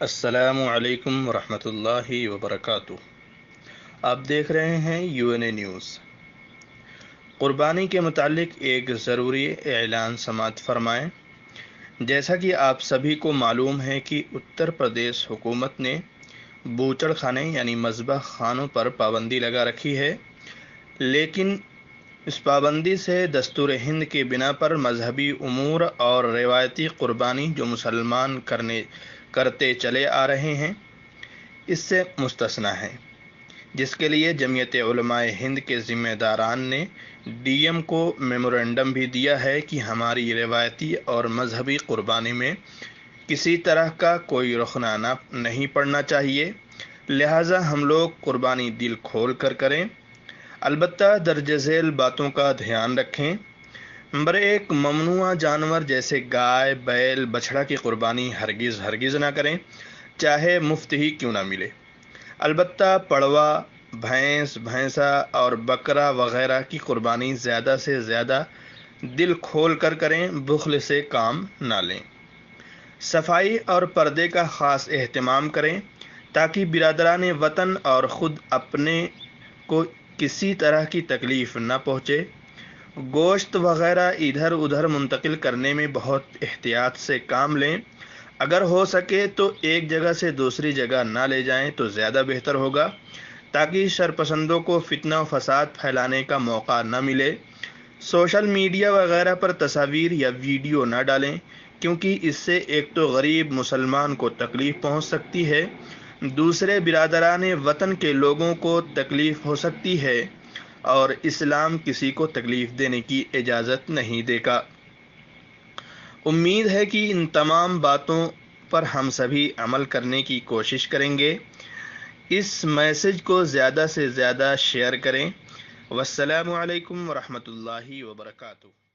السلام علیکم ورحمۃ اللہ وبرکاتہ۔ آپ دیکھ رہے ہیں UNA نیوز۔ قربانی کے متعلق ایک ضروری اعلان سماعت فرمائیں۔ جیسا کہ آپ سبھی کو معلوم ہے کہ اتر پردیش حکومت نے بوچڑ خانے یعنی مذبح خانوں پر پابندی لگا رکھی ہے، لیکن اس پابندی سے دستور ہند کی بنا پر مذہبی امور اور روایتی قربانی جو مسلمان کرتے چلے آ رہے ہیں اس سے مستثنیٰ ہے، جس کے لیے جمعیت علماء ہند کے ذمہ داران نے DM کو میمورنڈم بھی دیا ہے کہ ہماری روایتی اور مذہبی قربانی میں کسی طرح کا کوئی رخنہ نہیں پڑنا چاہیے، لہٰذا ہم لوگ قربانی دل کھول کر کریں، البتہ درج ذیل باتوں کا دھیان رکھیں۔ نمبر 1، ممنوعہ جانور جیسے گائے، بیل، بچھڑا کی قربانی ہرگز نہ کریں، چاہے مفت ہی کیوں نہ ملے۔ البتہ پڑوا، بھینس، بھینسا اور بکرا وغیرہ کی قربانی زیادہ سے زیادہ دل کھول کر کریں، بخل سے کام نہ لیں۔ صفائی اور پردے کا خاص اہتمام کریں تاکہ برادران وطن اور خود اپنے کو کسی طرح کی تکلیف نہ پہنچے۔ گوشت وغیرہ ادھر ادھر منتقل کرنے میں بہت احتیاط سے کام لیں، اگر ہو سکے تو ایک جگہ سے دوسری جگہ نہ لے جائیں تو زیادہ بہتر ہوگا، تاکہ شرپسندوں کو فتنہ و فساد پھیلانے کا موقع نہ ملے۔ سوشل میڈیا وغیرہ پر تصاویر یا ویڈیو نہ ڈالیں، کیونکہ اس سے ایک تو غریب مسلمان کو تکلیف پہنچ سکتی ہے، دوسرے برادران وطن کے لوگوں کو تکلیف ہو سکتی ہے، اور اسلام کسی کو تکلیف دینے کی اجازت نہیں دے گا۔ امید ہے کہ ان تمام باتوں پر ہم سبھی عمل کرنے کی کوشش کریں گے۔ اس میسج کو زیادہ سے زیادہ شیئر کریں۔ والسلام علیکم ورحمۃ اللہ وبرکاتہ۔